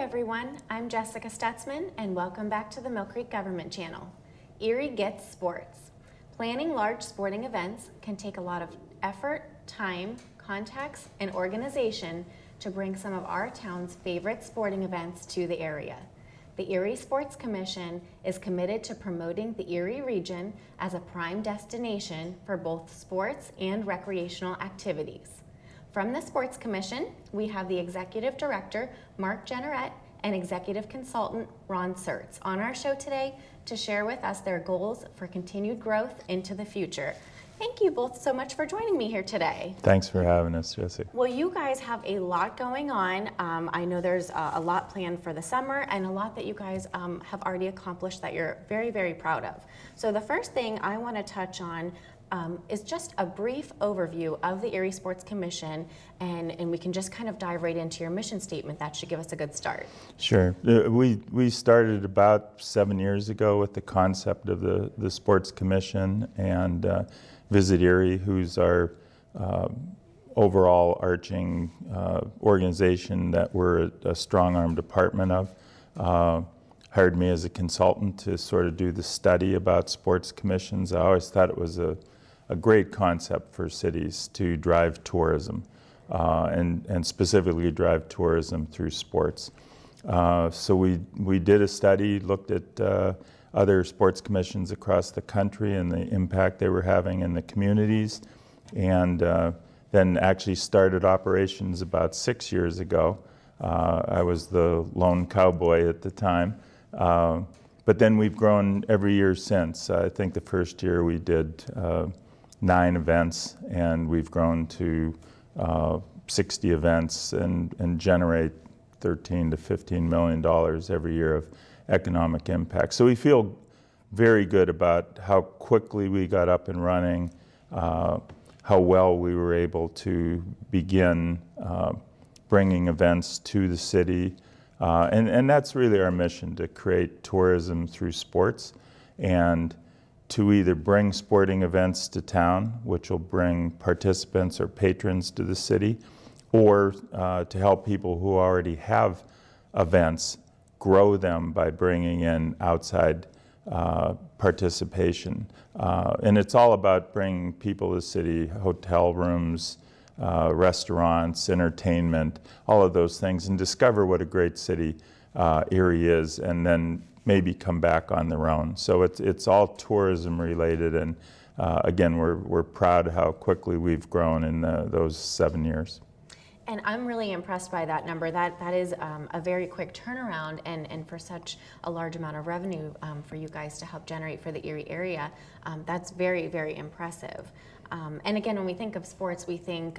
everyone, I'm Jessica Stutzman and welcome back to the Millcreek Government Channel. Erie gets sports. Planning large sporting events can take a lot of effort, time, contacts, and organization to bring some of our town's favorite sporting events to the area. The Erie Sports Commission is committed to promoting the Erie region as a prime destination for both sports and recreational activities. From the Sports Commission, we have the Executive Director, Mark Generette, and Executive Consultant, Ron Sertz, on our show today to share with us their goals for continued growth into the future. Thank you both so much for joining me here today. Thanks for having us, Jesse. Well, you guys have a lot going on. I know there's a lot planned for the summer and a lot that you guys have already accomplished that you're very, very proud of. So the first thing I want to touch on is just a brief overview of the Erie Sports Commission, and we can just kind of dive right into your mission statement. That should give us a good start. Sure. We started about 7 years ago with the concept of the Sports Commission and Visit Erie, who's our overall arching organization that we're a strong-arm department of. Hired me as a consultant to sort of do the study about sports commissions. I always thought it was a great concept for cities to drive tourism and specifically drive tourism through sports. So we did a study, looked at other sports commissions across the country and the impact they were having in the communities, and then actually started operations about 6 years ago. I was the lone cowboy at the time. But then we've grown every year since. I think the first year we did 9 events, and we've grown to 60 events and generate $13 to $15 million every year of economic impact. So we feel very good about how quickly we got up and running, how well we were able to begin bringing events to the city. And that's really our mission, to create tourism through sports and to either bring sporting events to town, which will bring participants or patrons to the city, or to help people who already have events grow them by bringing in outside participation. And it's all about bringing people to the city, hotel rooms, restaurants, entertainment, all of those things, and discover what a great city Erie is, and then maybe come back on their own. So it's all tourism related, and again, we're proud how quickly we've grown in those 7 years. And I'm really impressed by that number. That is a very quick turnaround, and for such a large amount of revenue for you guys to help generate for the Erie area, that's very, very impressive. And again, when we think of sports, we think,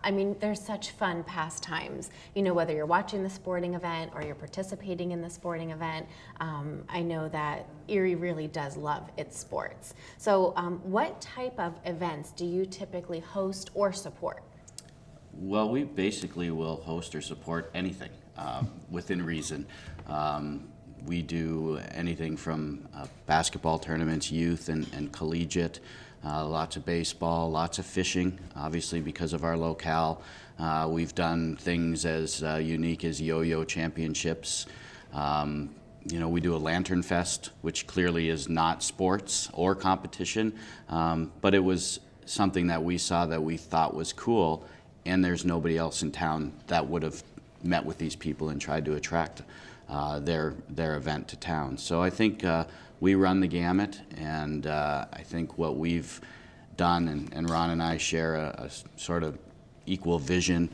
I mean, there's such fun pastimes. You know, whether you're watching the sporting event or you're participating in the sporting event, I know that Erie really does love its sports. So what type of events do you typically host or support? Well, we basically will host or support anything within reason. We do anything from basketball tournaments, youth and collegiate, lots of baseball, lots of fishing, obviously because of our locale. We've done things as unique as yo-yo championships. We do a Lantern Fest, which clearly is not sports or competition, but it was something that we saw that we thought was cool, and there's nobody else in town that would have met with these people and tried to attract their event to town. So I think we run the gamut, and I think what we've done, and Ron and I share a sort of equal vision.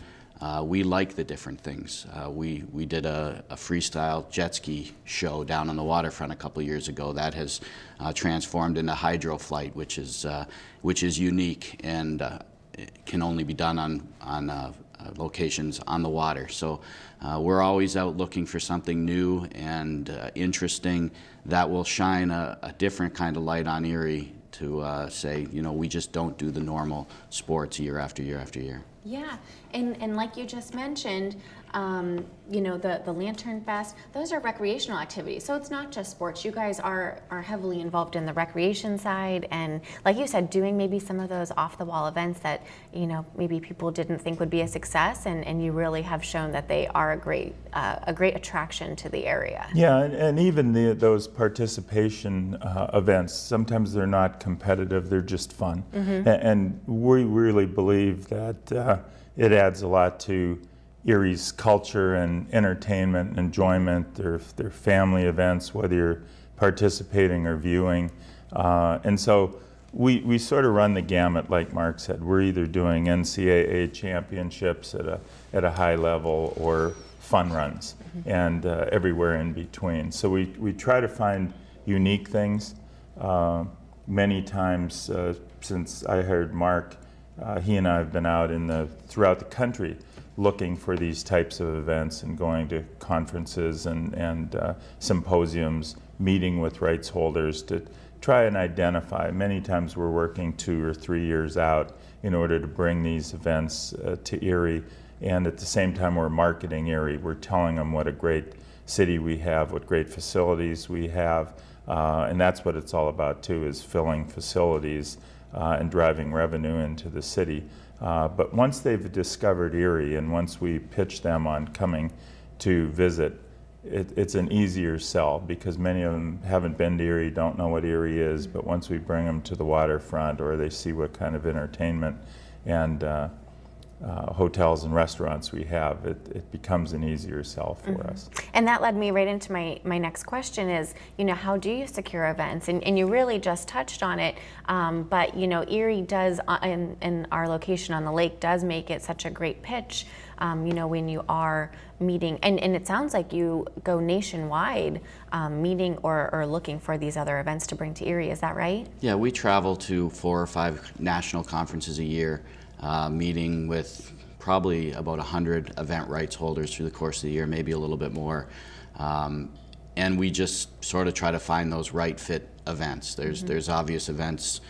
We like the different things. We did a freestyle jet ski show down on the waterfront a couple years ago that has transformed into hydro flight, which is unique and can only be done on locations on the water. So we're always out looking for something new and interesting that will shine a different kind of light on Erie to say, we just don't do the normal sports year after year after year. Yeah, and like you just mentioned, you know, the Lantern Fest, those are recreational activities. So it's not just sports. You guys are heavily involved in the recreation side, and like you said, doing maybe some of those off-the-wall events that, you know, maybe people didn't think would be a success, and you really have shown that they are a great attraction to the area. Yeah, and even those participation events, sometimes they're not competitive, they're just fun. And we really believe that it adds a lot to Erie's culture and entertainment and enjoyment, their family events, whether you're participating or viewing. And so we sort of run the gamut, like Mark said. We're either doing NCAA championships at a high level or fun runs, and everywhere in between. So we try to find unique things. Many times since I heard Mark, he and I have been out throughout the country looking for these types of events and going to conferences and symposiums, meeting with rights holders to try and identify. Many times we're working 2 or 3 years out in order to bring these events to Erie, and at the same time we're marketing Erie. We're telling them what a great city we have, what great facilities we have, and that's what it's all about too, is filling facilities and driving revenue into the city. But once they've discovered Erie and once we pitch them on coming to visit, it's an easier sell because many of them haven't been to Erie, don't know what Erie is, but once we bring them to the waterfront or they see what kind of entertainment and hotels and restaurants we have, it becomes an easier sell for us. And that led me right into my next question is, you know, how do you secure events? And you really just touched on it, but, you know, Erie does, in our location on the lake, does make it such a great pitch, you know, when you are meeting, and it sounds like you go nationwide meeting or looking for these other events to bring to Erie, is that right? Yeah, we travel to 4 or 5 national conferences a year, meeting with probably about 100 event rights holders through the course of the year, maybe a little bit more. And we just sort of try to find those right fit events. There's obviously events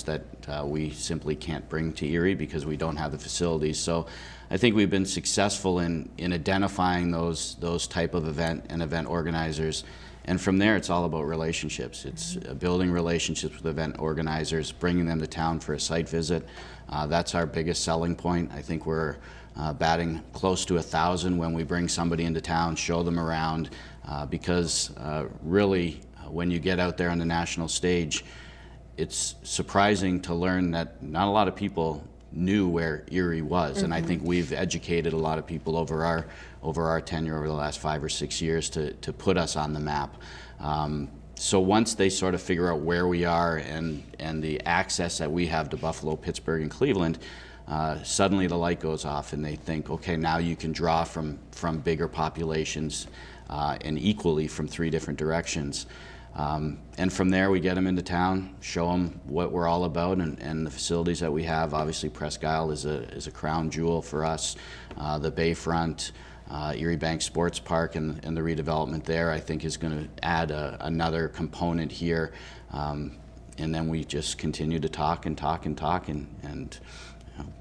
that we simply can't bring to Erie because we don't have the facilities. So I think we've been successful in identifying those type of event organizers. And from there, it's all about relationships. It's building relationships with event organizers, bringing them to town for a site visit. That's our biggest selling point. I think we're batting close to 1,000 when we bring somebody into town, show them around, because really, when you get out there on the national stage, it's surprising to learn that not a lot of people knew where Erie was, and I think we've educated a lot of people over our tenure over the last 5 or 6 years to put us on the map. So once they sort of figure out where we are and the access that we have to Buffalo, Pittsburgh, and Cleveland, suddenly the light goes off and they think, okay, now you can draw from bigger populations and equally from 3 different directions. And from there, we get them into town, show them what we're all about and the facilities that we have. Obviously, Presque Isle is a crown jewel for us. The Bayfront, Erie Bank Sports Park, and the redevelopment there, I think, is going to add another component here. And then we just continue to talk and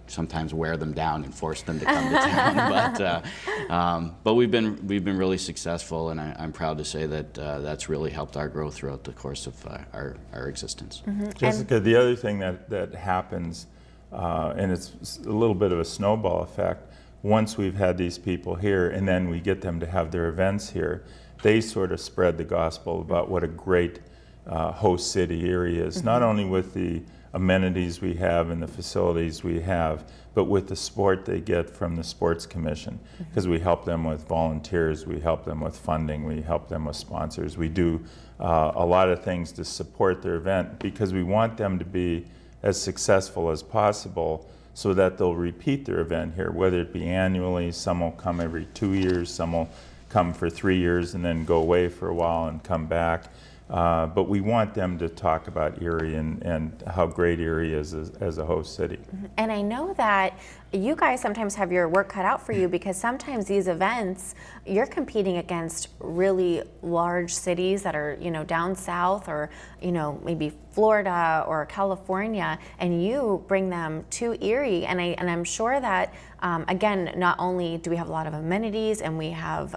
sometimes wear them down and force them to come to town. But we've been really successful, and I'm proud to say that that's really helped our growth throughout the course of our existence. Jessica, the other thing that happens, and it's a little bit of a snowball effect, once we've had these people here and then we get them to have their events here, they sort of spread the gospel about what a great host city Erie is, not only with the amenities we have and the facilities we have, but with the support they get from the Sports Commission, because we help them with volunteers, we help them with funding, we help them with sponsors. We do a lot of things to support their event because we want them to be as successful as possible so that they'll repeat their event here, whether it be annually. Some will come every 2 years, some will come for 3 years and then go away for a while and come back. But we want them to talk about Erie and how great Erie is as a host city. And I know that you guys sometimes have your work cut out for you, because sometimes these events, you're competing against really large cities that are, down south, or, maybe Florida or California, and you bring them to Erie. And I'm sure that, again, not only do we have a lot of amenities and we have,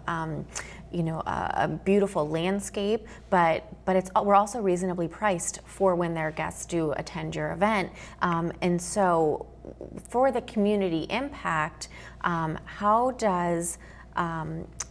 a beautiful landscape, but we're also reasonably priced for when their guests do attend your event. And so for the community impact, how does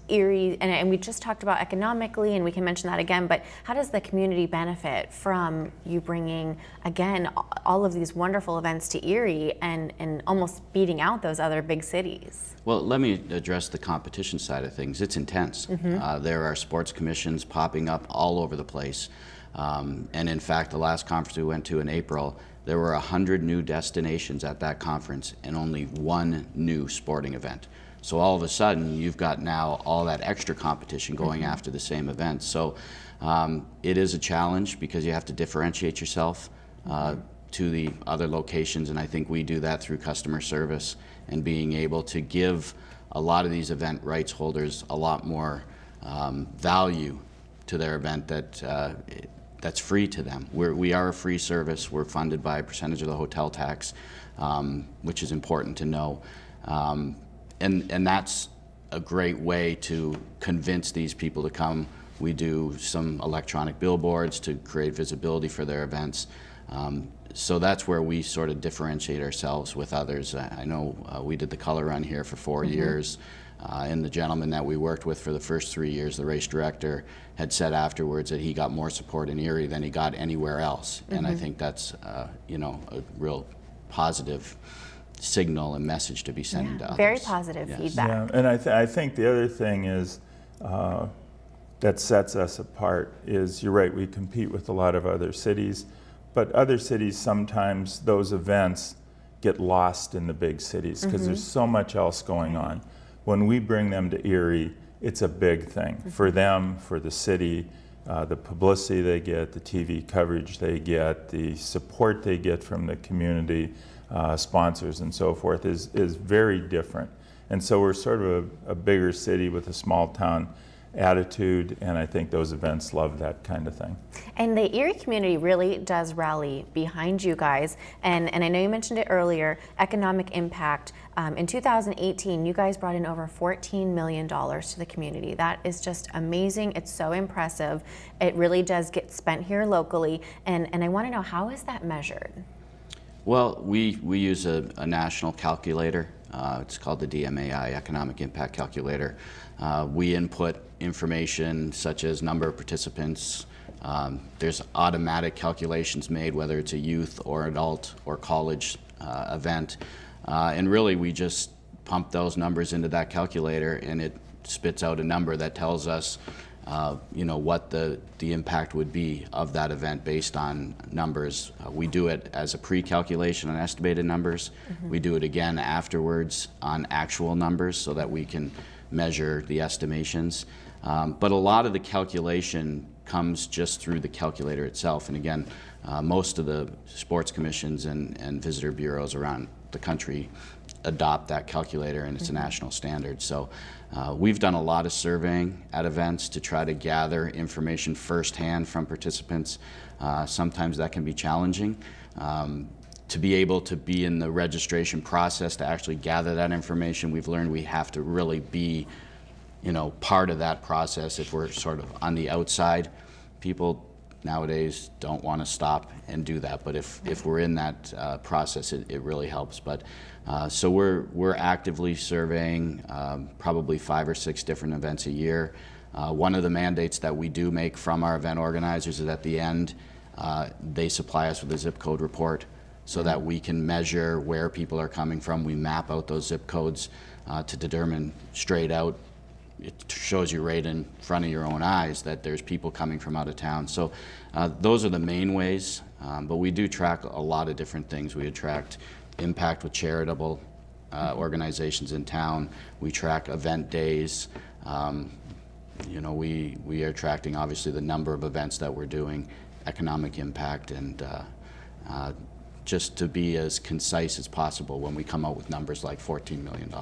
Erie, and we just talked about economically, and we can mention that again, but how does the community benefit from you bringing, again, all of these wonderful events to Erie and almost beating out those other big cities? Well, let me address the competition side of things. It's intense. There are sports commissions popping up all over the place. And in fact, the last conference we went to in April, there were 100 new destinations at that conference and only one new sporting event. So all of a sudden, you've got now all that extra competition going after the same event. So it is a challenge, because you have to differentiate yourself to the other locations, and I think we do that through customer service and being able to give a lot of these event rights holders a lot more value to their event that's free to them. We are a free service. We're funded by a percentage of the hotel tax, which is important to know. And that's a great way to convince these people to come. We do some electronic billboards to create visibility for their events. So that's where we sort of differentiate ourselves with others. I know we did the color run here for 4 years, and the gentleman that we worked with for the first 3 years, the race director, had said afterwards that he got more support in Erie than he got anywhere else. And I think that's a real positive signal and message to be sending to others. Very positive feedback. Yeah, and I think the other thing is that sets us apart is, you're right, we compete with a lot of other cities, but other cities, sometimes those events get lost in the big cities because there's so much else going on. When we bring them to Erie, it's a big thing for them, for the city. The publicity they get, the TV coverage they get, the support they get from the community, sponsors and so forth is very different. And so we're sort of a bigger city with a small town attitude, and I think those events love that kind of thing. And the Erie community really does rally behind you guys. And I know you mentioned it earlier, economic impact. In 2018, you guys brought in over $14 million to the community. That is just amazing. It's so impressive. It really does get spent here locally. And I want to know, how is that measured? Well, we use a national calculator. It's called the DMAI, Economic Impact Calculator. We input information such as number of participants. There's automatic calculations made, whether it's a youth or adult or college event. And really, we just pump those numbers into that calculator, and it spits out a number that tells us what the impact would be of that event based on numbers. We do it as a pre-calculation on estimated numbers. We do it again afterwards on actual numbers so that we can measure the estimations. But a lot of the calculation comes just through the calculator itself. And again, most of the sports commissions and visitor bureaus around the country adopt that calculator, and it's a national standard. So we've done a lot of surveying at events to try to gather information firsthand from participants. Sometimes that can be challenging. To be able to be in the registration process to actually gather that information, we've learned we have to really be part of that process. If we're sort of on the outside, people nowadays don't want to stop and do that, but if we're in that process, it really helps. But so we're actively surveying probably 5 or 6 different events a year. One of the mandates that we do make from our event organizers is at the end they supply us with a zip code report so that we can measure where people are coming from. We map out those zip codes to determine straight out. It shows you right in front of your own eyes that there's people coming from out of town. So those are the main ways, but we do track a lot of different things. We attract impact with charitable organizations in town. We track event days. we are tracking obviously the number of events that we're doing, economic impact, and just to be as concise as possible when we come out with numbers like $14 million.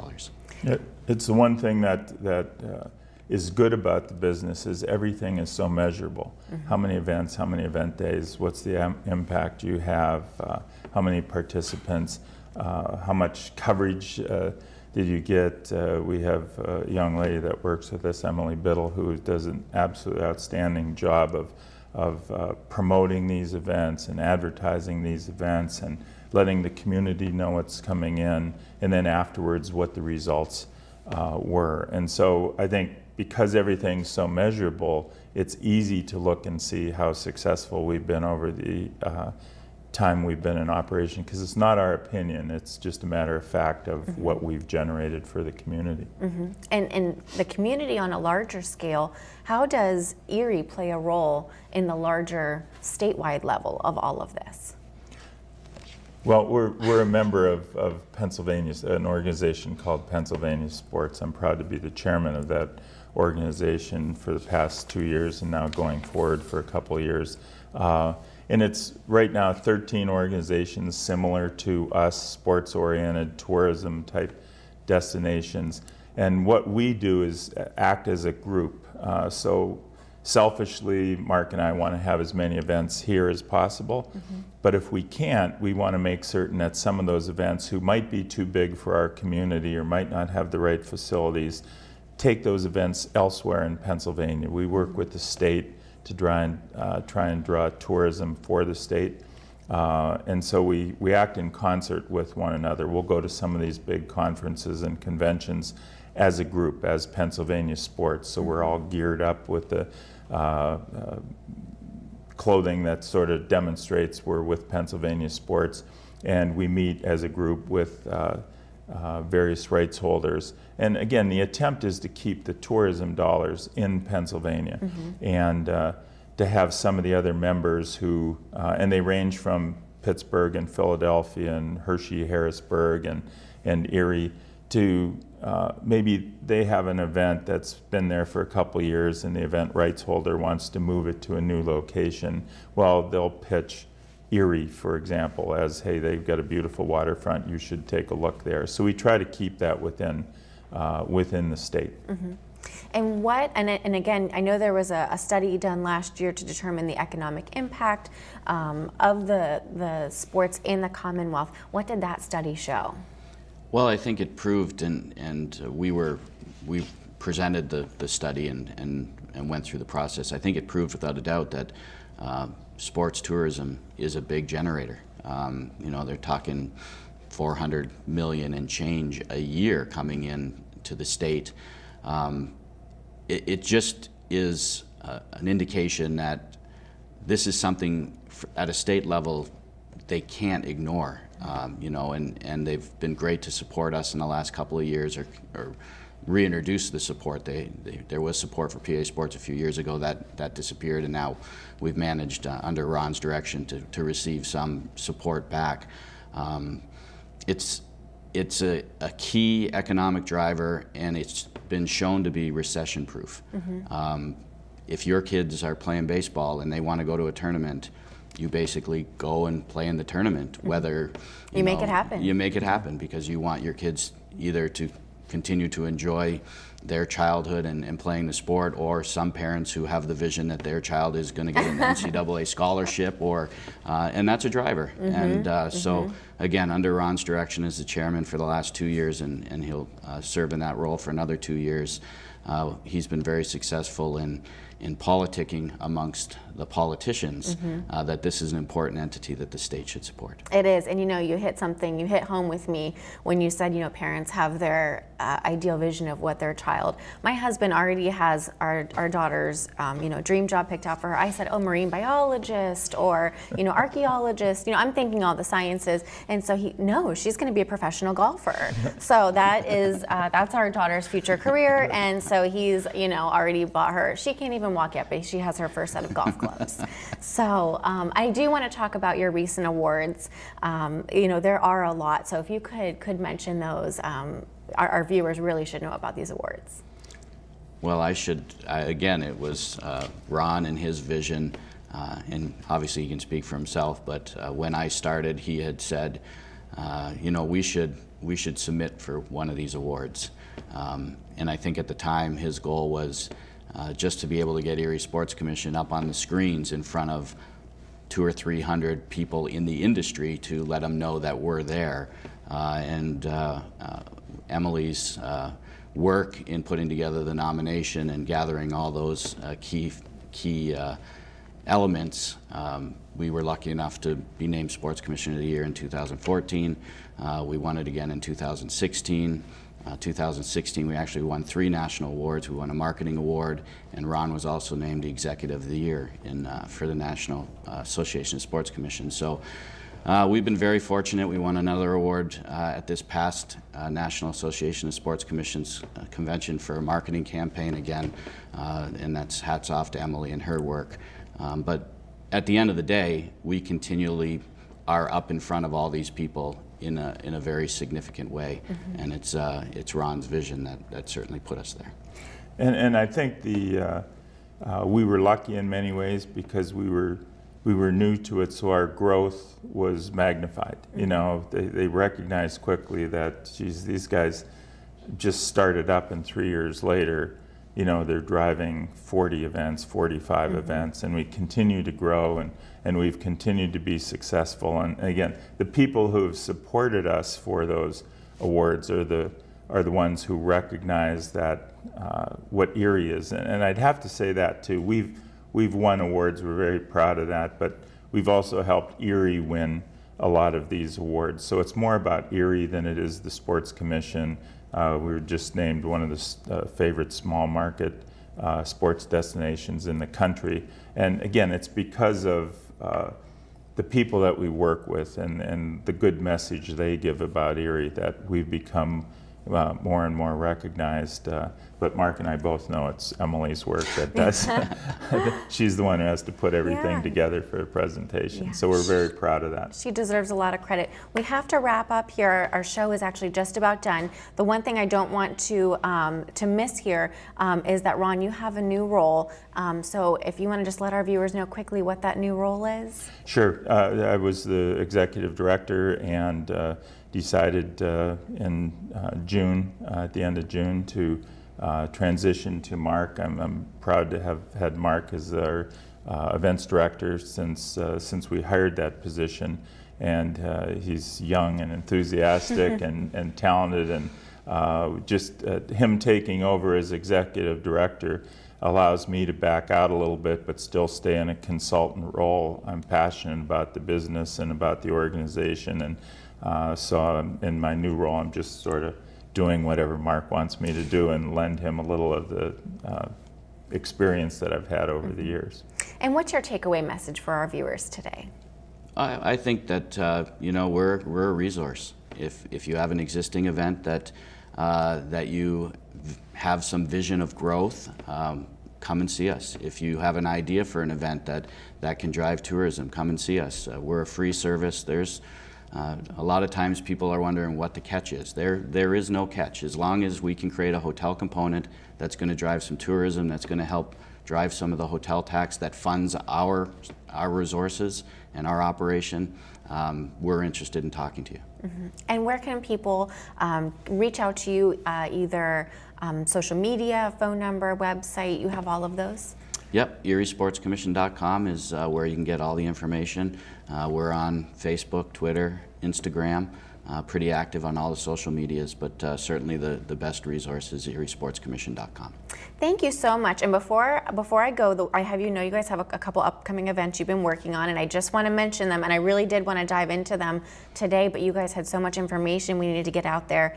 It's the one thing that is good about the business is everything is so measurable. Mm-hmm. How many events, how many event days, what's the impact you have, how many participants, how much coverage did you get? We have a young lady that works with us, Emily Biddle, who does an absolutely outstanding job of promoting these events and advertising these events and letting the community know what's coming in, and then afterwards what the results were. And so I think because everything's so measurable, it's easy to look and see how successful we've been over the time we've been in operation, because it's not our opinion, it's just a matter of fact of mm-hmm. what we've generated for the community. Mm-hmm. And the community on a larger scale, how does Erie play a role in the larger statewide level of all of this? Well, we're a member of Pennsylvania's, an organization called Pennsylvania Sports. I'm proud to be the chairman of that organization for the past 2 years and now going forward for a couple of years. And it's right now 13 organizations similar to us, sports-oriented, tourism-type destinations. And what we do is act as a group. So selfishly, Mark and I want to have as many events here as possible. Mm-hmm. But if we can't, we want to make certain that some of those events who might be too big for our community or might not have the right facilities, take those events elsewhere in Pennsylvania. We work with the state to try and draw tourism for the state. And so we act in concert with one another. We'll go to some of these big conferences and conventions as a group, as Pennsylvania Sports. So we're all geared up with the clothing that sort of demonstrates we're with Pennsylvania Sports. And we meet as a group with various rights holders. And again, the attempt is to keep the tourism dollars in Pennsylvania. Mm-hmm. And to have some of the other members who, and they range from Pittsburgh and Philadelphia and Hershey, Harrisburg and Erie, to maybe they have an event that's been there for a couple of years and the event rights holder wants to move it to a new location. Well, they'll pitch Erie, for example, as, hey, they've got a beautiful waterfront, you should take a look there. So we try to keep that within the state. Mm-hmm. And again, I know there was a study done last year to determine the economic impact of the sports in the Commonwealth. What did that study show? Well, I think it proved, and we presented the study and went through the process. I think it proved without a doubt that sports tourism is a big generator. They're talking $400 million and change a year coming in to the state. It just is an indication that this is something at a state level they can't ignore. And they've been great to support us in the last couple of years, or reintroduce the support. There was support for PA Sports a few years ago that disappeared, and now we've managed under Ron's direction to receive some support back. It's a key economic driver, and it's been shown to be recession-proof. Mm-hmm. If your kids are playing baseball and they want to go to a tournament, you basically go and play in the tournament, whether you make it happen. You make it happen because you want your kids either to continue to enjoy their childhood and playing the sport, or some parents who have the vision that their child is going to get an NCAA scholarship, and that's a driver. Mm-hmm. And so again, under Ron's direction as the chairman for the last 2 years, and he'll serve in that role for another 2 years, he's been very successful in politicking amongst the politicians, that this is an important entity that the state should support. It is, and you hit home with me when you said, parents have their ideal vision of what their child. My husband already has our daughter's, dream job picked out for her. I said, marine biologist or, archaeologist. I'm thinking all the sciences, and so she's going to be a professional golfer. So that's our daughter's future career, and so he's, already bought her. She can't even walk yet, but she has her first set of golf clubs. So I do want to talk about your recent awards. There are a lot, so if you could mention those, our viewers really should know about these awards. Well, again, it was Ron and his vision, and obviously he can speak for himself, but when I started, he had said, we should submit for one of these awards. And I think at the time his goal was just to be able to get Erie Sports Commission up on the screens in front of 200 or 300 people in the industry to let them know that we're there. And Emily's work in putting together the nomination and gathering all those key elements, we were lucky enough to be named Sports Commissioner of the Year in 2014. We won it again in 2016. 2016, we actually won 3 national awards. We won a marketing award, and Ron was also named the Executive of the Year for the National Association of Sports Commissions. So we've been very fortunate. We won another award at this past National Association of Sports Commissions convention for a marketing campaign again, and that's hats off to Emily and her work. But at the end of the day, we continually are up in front of all these people in a very significant way, and it's Ron's vision that certainly put us there. And I think we were lucky in many ways because we were new to it, so our growth was magnified. They recognized quickly that, geez, these guys just started up, and 3 years later, they're driving 40 events, 45 events, and we continue to grow, and we've continued to be successful. And again, the people who have supported us for those awards are the ones who recognize that what Erie is. And I'd have to say that too. We've won awards. We're very proud of that, but we've also helped Erie win a lot of these awards. So it's more about Erie than it is the Sports Commission. We were just named one of the favorite small market sports destinations in the country. And again, it's because of the people that we work with and the good message they give about Erie that we've become more and more recognized. But Mark and I both know it's Emily's work that does. She's the one who has to put everything together for a presentation. So we're very proud of that. She deserves a lot of credit. We have to wrap up here. Our show is actually just about done. The one thing I don't want to miss here is that, Ron, you have a new role. So if you want to just let our viewers know quickly what that new role is. Sure. I was the executive director and decided in June, at the end of June, to transition to Mark. I'm proud to have had Mark as our events director since we hired that position, and he's young and enthusiastic and talented, and just him taking over as executive director allows me to back out a little bit but still stay in a consultant role. I'm passionate about the business and about the organization, and so in my new role I'm just sort of doing whatever Mark wants me to do and lend him a little of the experience that I've had over the years. And what's your takeaway message for our viewers today? I think that we're a resource. If you have an existing event that you have some vision of growth, come and see us. If you have an idea for an event that can drive tourism, come and see us. We're a free service. There's a lot of times people are wondering what the catch is. There is no catch. As long as we can create a hotel component that's going to drive some tourism, that's going to help drive some of the hotel tax that funds our resources and our operation, we're interested in talking to you. And where can people reach out to you, either social media, phone number, website? You have all of those? Yep, eriesportscommission.com is where you can get all the information. We're on Facebook, Twitter, Instagram, pretty active on all the social medias, but certainly the best resource is eriesportscommission.com. Thank you so much. And before I go, I have you guys have a couple upcoming events you've been working on, and I just want to mention them, and I really did want to dive into them today, but you guys had so much information we needed to get out there.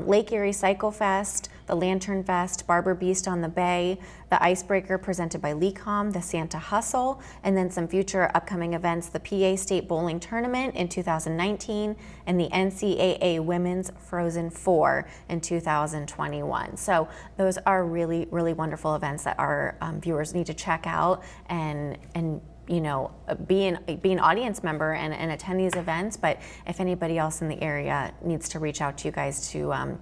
Lake Erie Cycle Fest, the Lantern Fest, Barber Beast on the Bay, the Icebreaker presented by LECOM, the Santa Hustle, and then some future upcoming events, the PA State Bowling Tournament in 2019, and the NCAA Women's Frozen 4 in 2021. So those are really, really wonderful events that our viewers need to check out and be an audience member and attend these events. But if anybody else in the area needs to reach out to you guys to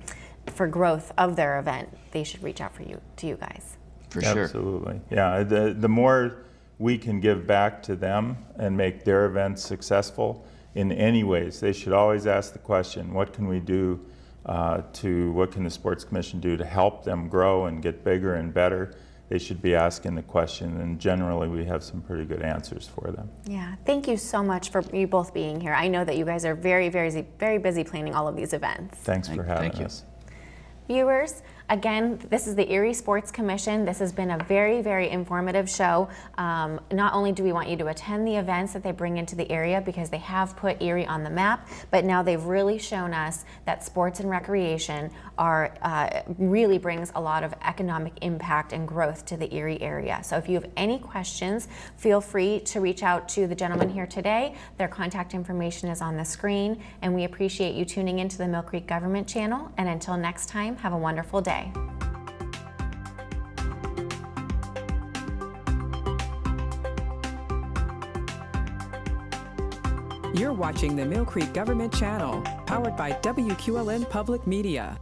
for growth of their event, they should reach out to you guys. For sure. Absolutely. Yeah, the more we can give back to them and make their events successful in any ways, they should always ask the question, what can we do what can the Sports Commission do to help them grow and get bigger and better? They should be asking the question, and generally we have some pretty good answers for them. Yeah, thank you so much for you both being here. I know that you guys are very, very, very busy planning all of these events. Thanks for having us. Viewers, again, this is the Erie Sports Commission. This has been a very, very informative show. Not only do we want you to attend the events that they bring into the area, because they have put Erie on the map, but now they've really shown us that sports and recreation really brings a lot of economic impact and growth to the Erie area. So if you have any questions, feel free to reach out to the gentleman here today. Their contact information is on the screen, and we appreciate you tuning into the Millcreek Government Channel. And until next time, have a wonderful day. You're watching the Millcreek Government Channel, powered by WQLN Public Media.